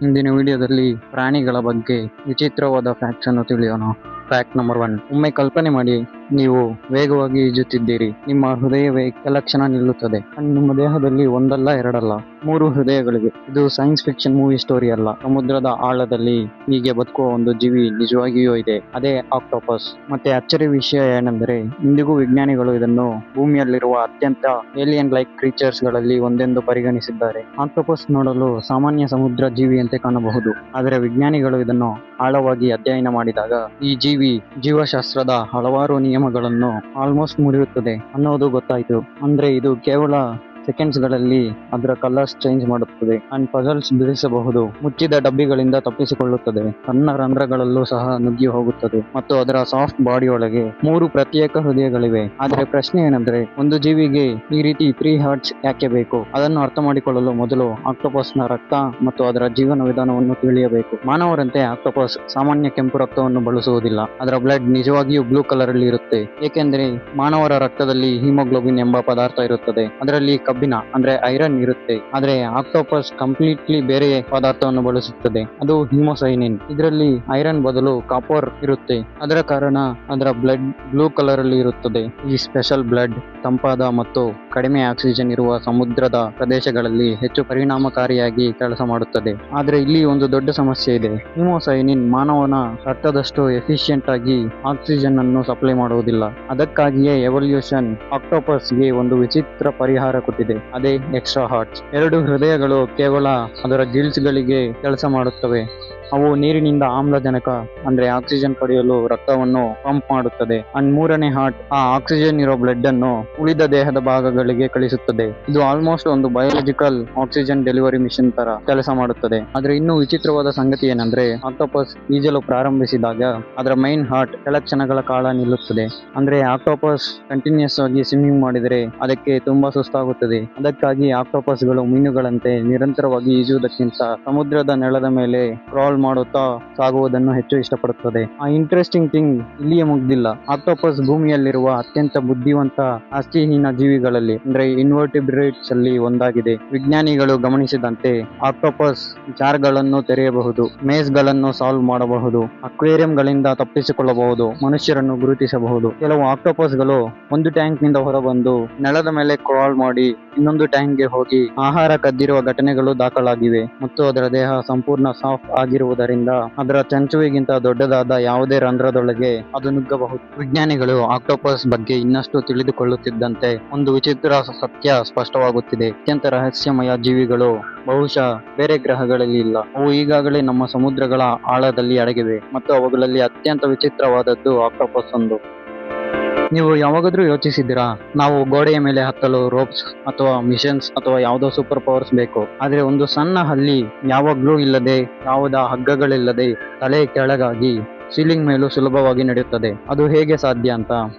ಇಂದಿನ ವಿಡಿಯೋದಲ್ಲಿ ಪ್ರಾಣಿಗಳ ಬಗ್ಗೆ ವಿಚಿತ್ರವಾದ ಫ್ಯಾಕ್ಟ್ಸ್ ಅನ್ನು ತಿಳಿಯೋಣ. Fact number 1. ಒಮ್ಮೆ ಕಲ್ಪನೆ ಮಾಡಿ, ನೀವು ವೇಗವಾಗಿ ಈಜುತ್ತಿದ್ದೀರಿ. ನಿಮ್ಮ ಹೃದಯವೇ ಕೆಲ ಕ್ಷಣ ನಿಲ್ಲುತ್ತದೆ. ನಿಮ್ಮ ದೇಹದಲ್ಲಿ ಒಂದಲ್ಲ ಎರಡಲ್ಲ 3 ಹೃದಯಗಳಿವೆ. ಇದು ಸೈನ್ಸ್ ಫಿಕ್ಷನ್ ಮೂವಿ ಸ್ಟೋರಿ ಅಲ್ಲ. ಸಮುದ್ರದ ಆಳದಲ್ಲಿ ಹೀಗೆ ಬದುಕುವ ಒಂದು ಜೀವಿ ನಿಜವಾಗಿಯೂ ಇದೆ. ಅದೇ ಆಕ್ಟೋಪಸ್. ಮತ್ತೆ ಅಚ್ಚರಿ ವಿಷಯ ಏನೆಂದರೆ, ಇಂದಿಗೂ ವಿಜ್ಞಾನಿಗಳು ಇದನ್ನು ಭೂಮಿಯಲ್ಲಿರುವ ಅತ್ಯಂತ ಏಲಿಯನ್ ಲೈಕ್ ಕ್ರೀಚರ್ಸ್ ಗಳಲ್ಲಿ ಒಂದೆಂದು ಪರಿಗಣಿಸಿದ್ದಾರೆ. ಆಕ್ಟೋಪಸ್ ನೋಡಲು ಸಾಮಾನ್ಯ ಸಮುದ್ರ ಜೀವಿಯಂತೆ ಕಾಣಬಹುದು, ಆದರೆ ವಿಜ್ಞಾನಿಗಳು ಇದನ್ನು ಆಳವಾಗಿ ಅಧ್ಯಯನ ಮಾಡಿದಾಗ ಈ ಜೀವಿ ಜೀವಶಾಸ್ತ್ರದ ಹಲವಾರು ನಿಯಮಗಳನ್ನು ಆಲ್ಮೋಸ್ಟ್ ಮುರಿಯುತ್ತದೆ ಅನ್ನೋದು ಗೊತ್ತಾಯಿತು. ಅಂದ್ರೆ ಇದು ಕೇವಲ ಸೆಕೆಂಡ್ಸ್ ಗಳಲ್ಲಿ ಅದರ ಕಲರ್ಸ್ ಚೇಂಜ್ ಮಾಡುತ್ತದೆ ಅಂಡ್ ಪಜಲ್ಸ್ ಬಿಡಿಸಬಹುದು. ಮುಚ್ಚಿದ ಡಬ್ಬಿಗಳಿಂದ ತಪ್ಪಿಸಿಕೊಳ್ಳುತ್ತದೆ. ಸಣ್ಣ ರಂಧ್ರಗಳಲ್ಲೂ ಸಹ ನುಗ್ಗಿ ಹೋಗುತ್ತದೆ ಮತ್ತು ಅದರ ಸಾಫ್ಟ್ ಬಾಡಿಯೊಳಗೆ 3 ಪ್ರತ್ಯೇಕ ಹೃದಯಗಳಿವೆ. ಆದರೆ ಪ್ರಶ್ನೆ ಏನಂದ್ರೆ, ಒಂದು ಜೀವಿಗೆ ಈ ರೀತಿ 3 ಹಾರ್ಟ್ಸ್ ಯಾಕೆ ಬೇಕು? ಅದನ್ನು ಅರ್ಥ ಮಾಡಿಕೊಳ್ಳಲು ಮೊದಲು ಆಕ್ಟೋಪಸ್ ನ ರಕ್ತ ಮತ್ತು ಅದರ ಜೀವನ ವಿಧಾನವನ್ನು ತಿಳಿಯಬೇಕು. ಮಾನವರಂತೆ ಆಕ್ಟೋಪಸ್ ಸಾಮಾನ್ಯ ಕೆಂಪು ರಕ್ತವನ್ನು ಬಳಸುವುದಿಲ್ಲ. ಅದರ ಬ್ಲಡ್ ನಿಜವಾಗಿಯೂ ಬ್ಲೂ ಕಲರ್ ಅಲ್ಲಿ ಇರುತ್ತೆ, ಏಕೆಂದ್ರೆ ಮಾನವರ ರಕ್ತದಲ್ಲಿ ಹಿಮೋಗ್ಲೋಬಿನ್ ಎಂಬ ಪದಾರ್ಥ ಇರುತ್ತದೆ. ಅದರಲ್ಲಿ ಕಬ್ಬಿಣ ಅಂದ್ರೆ ಐರನ್ ಇರುತ್ತೆ. ಆದ್ರೆ ಆಕ್ಟೋಪಸ್ ಕಂಪ್ಲೀಟ್ಲಿ ಬೇರೆ ಪದಾರ್ಥವನ್ನು ಬಳಸುತ್ತದೆ, ಅದು ಹಿಮೋಸೈನಿನ್. ಇದರಲ್ಲಿ ಐರನ್ ಬದಲು ಕಾಪರ್ ಇರುತ್ತೆ. ಅದರ ಕಾರಣ ಅದರ ಬ್ಲಡ್ ಬ್ಲೂ ಕಲರ್ ಅಲ್ಲಿ ಇರುತ್ತದೆ. ಈ ಸ್ಪೆಷಲ್ ಬ್ಲಡ್ ತಂಪಾದ ಮತ್ತು ಕಡಿಮೆ ಆಕ್ಸಿಜನ್ ಇರುವ ಸಮುದ್ರದ ಪ್ರದೇಶಗಳಲ್ಲಿ ಹೆಚ್ಚು ಪರಿಣಾಮಕಾರಿಯಾಗಿ ಕೆಲಸ ಮಾಡುತ್ತದೆ. ಆದ್ರೆ ಇಲ್ಲಿ ಒಂದು ದೊಡ್ಡ ಸಮಸ್ಯೆ ಇದೆ. ಹಿಮೋಸೈನಿನ್ ಮಾನವನ ರಕ್ತದಷ್ಟು ಎಫಿಷಿಯಂಟ್ ಆಗಿ ಆಕ್ಸಿಜನ್ ಅನ್ನು ಸಪ್ಲೈ ಮಾಡುವುದಿಲ್ಲ. ಅದಕ್ಕಾಗಿಯೇ ಎವಲ್ಯೂಷನ್ ಆಕ್ಟೋಪಸ್ಗೆ ಒಂದು ವಿಚಿತ್ರ ಪರಿಹಾರ ಕೊಟ್ಟಿದೆ. ಅದೇ ಎಕ್ಸ್ಟ್ರಾ ಹಾರ್ಟ್ಸ್. 2 ಹೃದಯಗಳು ಕೇವಲ ಅದರ ಗಿಲ್ಸ್ ಗಳಿಗೆ ಕೆಲಸ ಮಾಡುತ್ತವೆ. ಅವು ನೀರಿನಿಂದ ಆಮ್ಲಜನಕ ಅಂದ್ರೆ ಆಕ್ಸಿಜನ್ ಪಡೆಯಲು ರಕ್ತವನ್ನು ಪಂಪ್ ಮಾಡುತ್ತದೆ. ಅಂಡ್ 3ನೇ ಹಾರ್ಟ್ ಆ ಆಕ್ಸಿಜನ್ ಇರೋ ಬ್ಲಡ್ ಅನ್ನು ಉಳಿದ ದೇಹದ ಭಾಗಗಳಿಗೆ ಕಳಿಸುತ್ತದೆ. ಇದು ಆಲ್ಮೋಸ್ಟ್ ಒಂದು ಬಯೋಲಾಜಿಕಲ್ ಆಕ್ಸಿಜನ್ ಡೆಲಿವರಿ ಮಿಷನ್ ತರ ಕೆಲಸ ಮಾಡುತ್ತದೆ. ಆದ್ರೆ ಇನ್ನೂ ವಿಚಿತ್ರವಾದ ಸಂಗತಿ ಏನಂದ್ರೆ, ಆಕ್ಟೋಪಸ್ ಈಜಲು ಪ್ರಾರಂಭಿಸಿದಾಗ ಅದರ ಮೈನ್ ಹಾರ್ಟ್ ಕೆಲ ಕ್ಷಣಗಳ ಕಾಲ ನಿಲ್ಲುತ್ತದೆ. ಅಂದ್ರೆ ಆಕ್ಟೋಪಸ್ ಕಂಟಿನ್ಯೂಸ್ ಆಗಿ ಸ್ವಿಮ್ಮಿಂಗ್ ಮಾಡಿದರೆ ಅದಕ್ಕೆ ತುಂಬಾ ಸುಸ್ತಾಗುತ್ತದೆ. ಅದಕ್ಕಾಗಿ ಆಕ್ಟೋಪಸ್ ಗಳು ಮೀನುಗಳಂತೆ ನಿರಂತರವಾಗಿ ಈಜುವುದಕ್ಕಿಂತ ಸಮುದ್ರದ ನೆಲದ ಮೇಲೆ ಕ್ರಾಲ್ ಮಾಡುತ್ತಾ ಸಾಗುವುದನ್ನು ಹೆಚ್ಚು ಇಷ್ಟಪಡುತ್ತದೆ. ಆ ಇಂಟ್ರೆಸ್ಟಿಂಗ್ ಥಿಂಗ್ ಇಲ್ಲಿಯೇ ಮುಗ್ದಿಲ್ಲ. ಆಕ್ಟೋಪಸ್ ಭೂಮಿಯಲ್ಲಿರುವ ಅತ್ಯಂತ ಬುದ್ಧಿವಂತ ಆಸ್ತಿಹೀನ ಜೀವಿಗಳಲ್ಲಿ ಅಂದ್ರೆ ಇನ್ವರ್ಟಿಬ್ರೇಟ್ಸ್ ಅಲ್ಲಿ ಒಂದಾಗಿದೆ. ವಿಜ್ಞಾನಿಗಳು ಗಮನಿಸಿದಂತೆ ಆಕ್ಟೋಪಸ್ ಜಾರ್ಗಳನ್ನು ತೆರೆಯಬಹುದು, ಮೇಸ್ ಗಳನ್ನು ಸಾಲ್ವ್ ಮಾಡಬಹುದು, ಅಕ್ವೇರಿಯಂ ಗಳಿಂದ ತಪ್ಪಿಸಿಕೊಳ್ಳಬಹುದು, ಮನುಷ್ಯರನ್ನು ಗುರುತಿಸಬಹುದು. ಕೆಲವು ಆಕ್ಟೋಪಸ್ ಗಳು ಒಂದು ಟ್ಯಾಂಕ್ ನಿಂದ ಹೊರಬಂದು ನೆಲದ ಮೇಲೆ ಕ್ರಾಲ್ ಮಾಡಿ ಇನ್ನೊಂದು ಟ್ಯಾಂಕ್ ಗೆ ಹೋಗಿ ಆಹಾರ ಕದ್ದಿರುವ ಘಟನೆಗಳು ದಾಖಲಾಗಿವೆ. ಮತ್ತು ಅದರ ದೇಹ ಸಂಪೂರ್ಣ ಸಾಫ್ಟ್ ಆಗಿರುವುದರಿಂದ ಅದರ ಚಂಚುವಿಗಿಂತ ದೊಡ್ಡದಾದ ಯಾವುದೇ ರಂಧ್ರದೊಳಗೆ ಅದು ನುಗ್ಗಬಹುದು. ವಿಜ್ಞಾನಿಗಳು ಆಕ್ಟೋಪಸ್ ಬಗ್ಗೆ ಇನ್ನಷ್ಟು ತಿಳಿದುಕೊಳ್ಳುತ್ತಿದ್ದಂತೆ ಒಂದು ವಿಚಿತ್ರ ಸತ್ಯ ಸ್ಪಷ್ಟವಾಗುತ್ತಿದೆ. ಅತ್ಯಂತ ರಹಸ್ಯಮಯ ಜೀವಿಗಳು ಬಹುಶಃ ಬೇರೆ ಗ್ರಹಗಳಲ್ಲಿ ಇಲ್ಲ. ಅವು ಈಗಾಗಲೇ ನಮ್ಮ ಸಮುದ್ರಗಳ ಆಳದಲ್ಲಿ ಅಡಗಿವೆ ಮತ್ತು ಅವುಗಳಲ್ಲಿ ಅತ್ಯಂತ ವಿಚಿತ್ರವಾದದ್ದು ಆಕ್ಟೋಪಸ್ ಒಂದು. ನೀವು ಯಾವಾಗಾದ್ರೂ ಯೋಚಿಸಿದ್ದೀರಾ, ನಾವು ಗೋಡೆಯ ಮೇಲೆ ಹತ್ತಲು ರೋಪ್ಸ್ ಅಥವಾ ಮಿಷನ್ಸ್ ಅಥವಾ ಯಾವುದೋ ಸೂಪರ್ ಪವರ್ಸ್ ಬೇಕು, ಆದ್ರೆ ಒಂದು ಸಣ್ಣ ಹಲ್ಲಿ ಯಾವ ಗ್ಲೂ ಇಲ್ಲದೆ, ಯಾವುದ ಹಗ್ಗಗಳಿಲ್ಲದೆ ತಲೆ ಕೆಳಗಾಗಿ ಸೀಲಿಂಗ್ ಮೇಲೂ ಸುಲಭವಾಗಿ ನಡೆಯುತ್ತದೆ. ಅದು ಹೇಗೆ ಸಾಧ್ಯ ಅಂತ.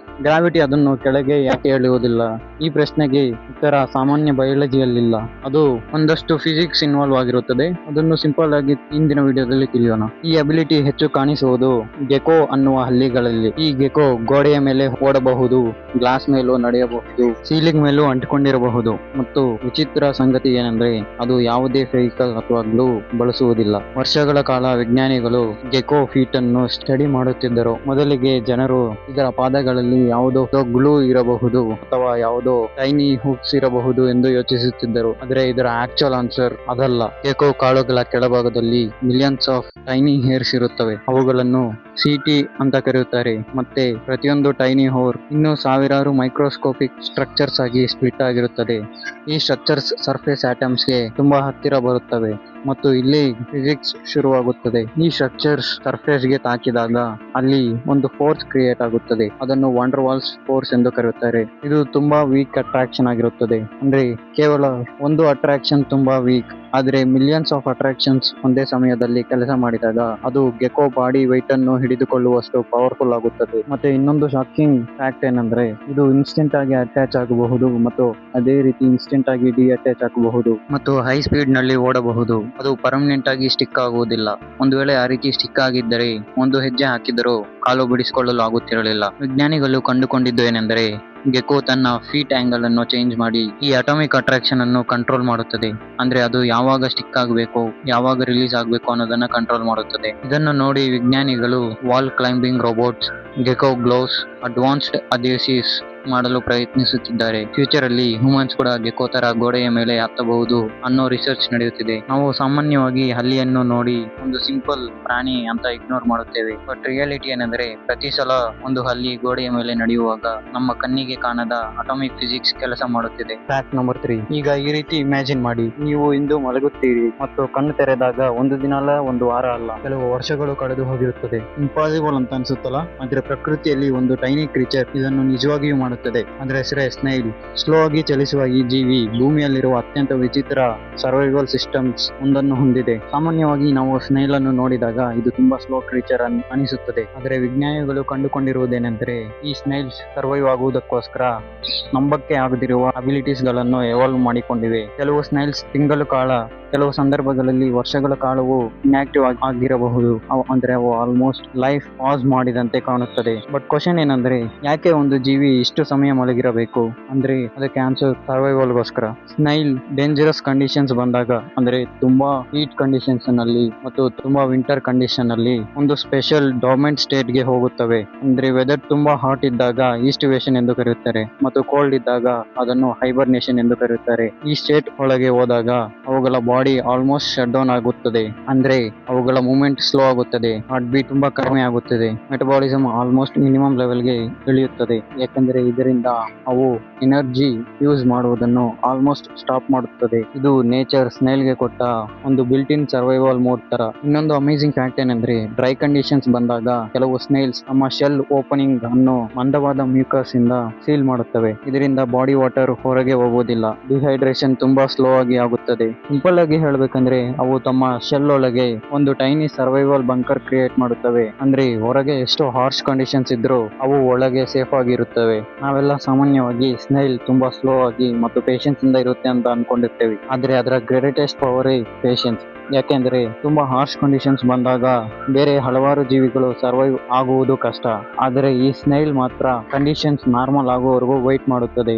ಗ್ರಾವಿಟಿ ಅದನ್ನು ಕೆಳಗೆ ಯಾಕೆ ಎಳೆಯುವುದಿಲ್ಲ? ಈ ಪ್ರಶ್ನೆಗೆ ಉತ್ತರ ಸಾಮಾನ್ಯ ಬಯಾಲಜಿಯಲ್ಲಿಲ್ಲ. ಅದು ಒಂದಷ್ಟು ಫಿಸಿಕ್ಸ್ ಇನ್ವಾಲ್ವ್ ಆಗಿರುತ್ತದೆ. ಅದನ್ನು ಸಿಂಪಲ್ ಆಗಿ ಇಂದಿನ ವಿಡಿಯೋದಲ್ಲಿ ತಿಳಿಯೋಣ. ಈ ಅಬಿಲಿಟಿ ಹೆಚ್ಚು ಕಾಣಿಸುವುದು ಗೆಕೋ ಅನ್ನುವ ಹಲ್ಲಿಗಳಲ್ಲಿ. ಈ ಗೆಕೋ ಗೋಡೆಯ ಮೇಲೆ ಓಡಬಹುದು, ಗ್ಲಾಸ್ ಮೇಲೂ ನಡೆಯಬಹುದು, ಸೀಲಿಂಗ್ ಮೇಲೂ ಅಂಟಿಕೊಂಡಿರಬಹುದು. ಮತ್ತು ವಿಚಿತ್ರ ಸಂಗತಿ ಏನೆಂದ್ರೆ, ಅದು ಯಾವುದೇ ಫೆವಿಕಲ್ ಅಥವಾ ಗ್ಲೂ ಬಳಸುವುದಿಲ್ಲ. ವರ್ಷಗಳ ಕಾಲ ವಿಜ್ಞಾನಿಗಳು ಗೆಕೋ ಫೀಟ್ ಅನ್ನು ಸ್ಟಡಿ ಮಾಡುತ್ತಿದ್ದರು. ಮೊದಲಿಗೆ ಜನರು ಇದರ ಪಾದಗಳಲ್ಲಿ ಯಾವುದೋ ಗ್ಲೂ ಇರಬಹುದು ಅಥವಾ ಯಾವುದೋ ಟೈನಿ ಹುಕ್ಸ್ ಇರಬಹುದು ಎಂದು ಯೋಚಿಸುತ್ತಿದ್ದರು. ಆದರೆ ಇದರ ಆಕ್ಚುಯಲ್ ಆನ್ಸರ್ ಅದಲ್ಲ. ಗೆಕೋ ಕಾಲುಗಳ ಕೆಳಭಾಗದಲ್ಲಿ ಮಿಲಿಯನ್ಸ್ ಆಫ್ ಟೈನಿ ಹೇರ್ಸ್ ಇರುತ್ತವೆ. ಅವುಗಳನ್ನು ಸಿಟಿ ಅಂತ ಕರೆಯುತ್ತಾರೆ. ಮತ್ತೆ ಪ್ರತಿಯೊಂದು ಟೈನಿ ಹೋರ್ ಇನ್ನೂ ಸಾವಿರಾರು ಮೈಕ್ರೋಸ್ಕೋಪಿಕ್ ಸ್ಟ್ರಕ್ಚರ್ಸ್ ಆಗಿ ಸ್ಪ್ಲಿಟ್ ಆಗಿರುತ್ತದೆ. ಈ ಸ್ಟ್ರಕ್ಚರ್ಸ್ ಸರ್ಫೇಸ್ ಆಟಮ್ಸ್ ಗೆ ತುಂಬಾ ಹತ್ತಿರ ಬರುತ್ತವೆ ಮತ್ತು ಇಲ್ಲಿ ಫಿಸಿಕ್ಸ್ ಶುರುವಾಗುತ್ತದೆ. ಈ ಸ್ಟ್ರಕ್ಚರ್ಸ್ ಸರ್ಫೇಸ್ ಗೆ ತಾಕಿದಾಗ ಅಲ್ಲಿ ಒಂದು ಫೋರ್ಸ್ ಕ್ರಿಯೇಟ್ ಆಗುತ್ತದೆ. ಅದನ್ನು ವಾಂಡರ್ ವಾಲ್ಸ್ ಫೋರ್ಸ್ ಎಂದು ಕರೆಯುತ್ತಾರೆ. ಇದು ತುಂಬಾ ವೀಕ್ ಅಟ್ರಾಕ್ಷನ್ ಆಗಿರುತ್ತದೆ. ಅಂದ್ರೆ ಕೇವಲ ಒಂದು ಅಟ್ರಾಕ್ಷನ್ ತುಂಬಾ ವೀಕ್, ಆದ್ರೆ ಮಿಲಿಯನ್ಸ್ ಆಫ್ ಅಟ್ರಾಕ್ಷನ್ಸ್ ಒಂದೇ ಸಮಯದಲ್ಲಿ ಕೆಲಸ ಮಾಡಿದಾಗ ಅದು ಗೆಕೋ ಬಾಡಿ ವೆಯ್ಟ್ ಅನ್ನು ಹಿಡಿದುಕೊಳ್ಳುವಷ್ಟು ಪವರ್ಫುಲ್ ಆಗುತ್ತದೆ. ಮತ್ತೆ ಇನ್ನೊಂದು ಶಾಕಿಂಗ್ ಫ್ಯಾಕ್ಟ್ ಏನಂದ್ರೆ, ಇದು ಇನ್ಸ್ಟೆಂಟ್ ಆಗಿ ಅಟ್ಯಾಚ್ ಆಗಬಹುದು ಮತ್ತು ಅದೇ ರೀತಿ ಇನ್ಸ್ಟೆಂಟ್ ಆಗಿ ಡಿ ಅಟ್ಯಾಚ್ ಆಗಬಹುದು ಮತ್ತು ಹೈ ಸ್ಪೀಡ್ ನಲ್ಲಿ ಓಡಬಹುದು. ಅದು ಪರ್ಮನೆಂಟ್ ಆಗಿ ಸ್ಟಿಕ್ ಆಗುವುದಿಲ್ಲ. ಒಂದು ವೇಳೆ ಆ ರೀತಿ ಸ್ಟಿಕ್ ಆಗಿದ್ದರೆ ಒಂದು ಹೆಜ್ಜೆ ಹಾಕಿದರೂ ಕಾಲು ಬಿಡಿಸಿಕೊಳ್ಳಲು ಆಗುತ್ತಿರಲಿಲ್ಲ. ವಿಜ್ಞಾನಿಗಳು ಕಂಡುಕೊಂಡಿದ್ದು ಏನೆಂದರೆ, ಗೆಕೋ ತನ್ನ ಫೀಟ್ ಆಂಗಲ್ ಅನ್ನು ಚೇಂಜ್ ಮಾಡಿ ಈ ಅಟಾಮಿಕ್ ಅಟ್ರಾಕ್ಷನ್ ಅನ್ನು ಕಂಟ್ರೋಲ್ ಮಾಡುತ್ತದೆ. ಅಂದ್ರೆ ಅದು ಯಾವಾಗ ಸ್ಟಿಕ್ ಆಗಬೇಕು, ಯಾವಾಗ ರಿಲೀಸ್ ಆಗಬೇಕು ಅನ್ನೋದನ್ನ ಕಂಟ್ರೋಲ್ ಮಾಡುತ್ತದೆ. ಇದನ್ನು ನೋಡಿ ವಿಜ್ಞಾನಿಗಳು wall climbing robots, gecko gloves, advanced adhesives ಮಾಡಲು ಪ್ರಯತ್ನಿಸುತ್ತಿದ್ದಾರೆ. ಫ್ಯೂಚರ್ ಅಲ್ಲಿ ಹ್ಯೂಮನ್ಸ್ ಕೂಡ ಗೆಕೋ ತರ ಗೋಡೆಯ ಮೇಲೆ ಹತ್ತಬಹುದು ಅನ್ನೋ ರಿಸರ್ಚ್ ನಡೆಯುತ್ತಿದೆ. ನಾವು ಸಾಮಾನ್ಯವಾಗಿ ಹಲ್ಲಿಯನ್ನು ನೋಡಿ ಒಂದು ಸಿಂಪಲ್ ಪ್ರಾಣಿ ಅಂತ ಇಗ್ನೋರ್ ಮಾಡುತ್ತೇವೆ. ಬಟ್ ರಿಯಾಲಿಟಿ ಏನಂದ್ರೆ ಪ್ರತಿ ಸಲ ಒಂದು ಹಲ್ಲಿ ಗೋಡೆಯ ಮೇಲೆ ನಡೆಯುವಾಗ ನಮ್ಮ ಕಣ್ಣಿಗೆ ಕಾಣದ ಅಟಾಮಿಕ್ ಫಿಸಿಕ್ಸ್ ಕೆಲಸ ಮಾಡುತ್ತಿದೆ. Fact number 3. ಈಗ ಈ ರೀತಿ ಇಮ್ಯಾಜಿನ್ ಮಾಡಿ, ನೀವು ಇಂದು ಮಲಗುತ್ತೀರಿ ಮತ್ತು ಕಣ್ಣು ತೆರೆದಾಗ ಒಂದು ದಿನ ಅಲ್ಲ, ಒಂದು ವಾರ ಅಲ್ಲ, ಕೆಲವು ವರ್ಷಗಳು ಕಳೆದು ಹೋಗಿರುತ್ತದೆ. ಇಂಪಾಸಿಬಲ್ ಅಂತ ಅನ್ಸುತ್ತಲ್ಲ, ಆದ್ರೆ ಪ್ರಕೃತಿಯಲ್ಲಿ ಒಂದು ಟೈನಿ ಕ್ರೀಚರ್ ಇದನ್ನು ನಿಜವಾಗಿಯೂ ಮಾಡುತ್ತದೆ. ಅದರ ಹೆಸರೇ ಸ್ನೈಲ್. ಸ್ಲೋ ಆಗಿ ಚಲಿಸುವ ಈ ಜೀವಿ ಭೂಮಿಯಲ್ಲಿರುವ ಅತ್ಯಂತ ವಿಚಿತ್ರ ಸರ್ವೈವಲ್ ಸಿಸ್ಟಮ್ಸ್ ಒಂದನ್ನು ಹೊಂದಿದೆ. ಸಾಮಾನ್ಯವಾಗಿ ನಾವು ಸ್ನೈಲ್ ಅನ್ನು ನೋಡಿದಾಗ ಇದು ತುಂಬಾ ಸ್ಲೋ ಕ್ರೀಚರ್ ಅನಿಸುತ್ತದೆ. ಆದರೆ ವಿಜ್ಞಾನಿಗಳು ಕಂಡುಕೊಂಡಿರುವುದೇನೆಂದರೆ ಈ ಸ್ನೈಲ್ಸ್ ಸರ್ವೈವ್ ಆಗುವುದಕ್ಕೋಸ್ಕರ ನಂಬಕ್ಕೆ ಆಗದಿರುವ ಅಬಿಲಿಟೀಸ್ ಗಳನ್ನು ಎವಾಲ್ವ್ ಮಾಡಿಕೊಂಡಿವೆ. ಕೆಲವು ಸ್ನೈಲ್ಸ್ ತಿಂಗಳು ಕಾಲ, ಕೆಲವು ಸಂದರ್ಭಗಳಲ್ಲಿ ವರ್ಷಗಳ ಕಾಲವು ಇನ್ಆಕ್ಟಿವ್ ಆಗಿರಬಹುದು. ಅಂದ್ರೆ ಅವು ಆಲ್ಮೋಸ್ಟ್ ಲೈಫ್ ಪಾಸ್ ಮಾಡಿದಂತೆ ಕಾಣುತ್ತದೆ. ಬಟ್ ಕ್ವಶನ್ ಏನಂದ್ರೆ, ಯಾಕೆ ಒಂದು ಜೀವಿ ಇಷ್ಟು ಸಮಯ ಮಲಗಿರಬೇಕು? ಅಂದ್ರೆ ಅದಕ್ಕೆ ಆನ್ಸರ್ ಸರ್ವೈವಲ್ಗೋಸ್ಕರ. ಸ್ನೈಲ್ ಡೇಂಜರಸ್ ಕಂಡೀಷನ್ಸ್ ಬಂದಾಗ, ಅಂದ್ರೆ ತುಂಬಾ ಹೀಟ್ ಕಂಡೀಷನ್ಸ್ ನಲ್ಲಿ ಮತ್ತು ತುಂಬಾ ವಿಂಟರ್ ಕಂಡೀಷನ್ ಅಲ್ಲಿ ಒಂದು ಸ್ಪೆಷಲ್ ಡಾರ್ಮೆಂಟ್ ಸ್ಟೇಟ್ ಗೆ ಹೋಗುತ್ತವೆ. ಅಂದ್ರೆ ವೆದರ್ ತುಂಬಾ ಹಾಟ್ ಇದ್ದಾಗ ಈಸ್ಟಿವೇಶನ್ ಎಂದು ಕರೆಯುತ್ತಾರೆ ಮತ್ತು ಕೋಲ್ಡ್ ಇದ್ದಾಗ ಅದನ್ನು ಹೈಬರ್ನೇಷನ್ ಎಂದು ಕರೆಯುತ್ತಾರೆ. ಈ ಸ್ಟೇಟ್ ಒಳಗೆ ಹೋದಾಗ ಅವುಗಳ ಬಾಡಿ ಆಲ್ಮೋಸ್ಟ್ ಶಟ್ ಡೌನ್ ಆಗುತ್ತದೆ. ಅಂದ್ರೆ ಅವುಗಳ ಮೂವ್ಮೆಂಟ್ ಸ್ಲೋ ಆಗುತ್ತದೆ, ಹಾರ್ಟ್ ಬೀಟ್ ತುಂಬಾ ಕಡಿಮೆ ಆಗುತ್ತದೆ, ಮೆಟಬಾಲಿಸಮ್ ಆಲ್ಮೋಸ್ಟ್ ಮಿನಿಮಮ್ ಲೆವೆಲ್ಗೆ ಇಳಿಯುತ್ತದೆ. ಯಾಕಂದ್ರೆ ಇದರಿಂದ ಅವು ಎನರ್ಜಿ ಯೂಸ್ ಮಾಡುವುದನ್ನು ಆಲ್ಮೋಸ್ಟ್ ಸ್ಟಾಪ್ ಮಾಡುತ್ತದೆ. ಇದು ನೇಚರ್ ಸ್ನೈಲ್ಗೆ ಕೊಟ್ಟ ಒಂದು ಬಿಲ್ಟ್ ಇನ್ ಸರ್ವೈವಲ್ ಮೋಡ್ ತರ. ಇನ್ನೊಂದು ಅಮೇಜಿಂಗ್ ಫ್ಯಾಕ್ಟ್ ಏನಂದ್ರೆ, ಡ್ರೈ ಕಂಡೀಷನ್ಸ್ ಬಂದಾಗ ಕೆಲವು ಸ್ನೈಲ್ಸ್ ತಮ್ಮ ಶೆಲ್ ಓಪನಿಂಗ್ ಅನ್ನು ಮಂದವಾದ ಮ್ಯೂಕಸ್ ಇಂದ ಸೀಲ್ ಮಾಡುತ್ತವೆ. ಇದರಿಂದ ಬಾಡಿ ವಾಟರ್ ಹೊರಗೆ ಹೋಗುವುದಿಲ್ಲ. ಡಿಹೈಡ್ರೇಷನ್ ತುಂಬಾ ಸ್ಲೋ ಆಗಿ ಆಗುತ್ತದೆ. ಸಿಂಪಲ್ ಆಗಿ ಹೇಳ್ಬೇಕಂದ್ರೆ ಅವು ತಮ್ಮ ಶೆಲ್ ಒಳಗೆ ಒಂದು ಟೈನಿ ಸರ್ವೈವಲ್ ಬಂಕರ್ ಕ್ರಿಯೇಟ್ ಮಾಡುತ್ತವೆ. ಅಂದ್ರೆ ಹೊರಗೆ ಎಷ್ಟು ಹಾರ್ಶ್ ಕಂಡೀಷನ್ಸ್ ಇದ್ರೂ ಅವು ಒಳಗೆ ಸೇಫ್ ಆಗಿರುತ್ತವೆ. ನಾವೆಲ್ಲ ಸಾಮಾನ್ಯವಾಗಿ ಸ್ನೈಲ್ ತುಂಬಾ ಸ್ಲೋ ಆಗಿ ಮತ್ತು ಪೇಷನ್ಸ್ ಇಂದ ಇರುತ್ತೆ ಅಂತ ಅನ್ಕೊಂಡಿರ್ತೇವೆ. ಆದ್ರೆ ಅದರ ಗ್ರೇಟೆಸ್ಟ್ ಪವರೇ ಪೇಷನ್ಸ್. ಯಾಕೆಂದ್ರೆ ತುಂಬಾ ಹಾರ್ಶ್ ಕಂಡೀಷನ್ಸ್ ಬಂದಾಗ ಬೇರೆ ಹಲವಾರು ಜೀವಿಗಳು ಸರ್ವೈವ್ ಆಗುವುದು ಕಷ್ಟ. ಆದರೆ ಈ ಸ್ನೈಲ್ ಮಾತ್ರ ಕಂಡೀಷನ್ಸ್ ನಾರ್ಮಲ್ ಆಗುವವರೆಗೂ ವೈಟ್ ಮಾಡುತ್ತದೆ.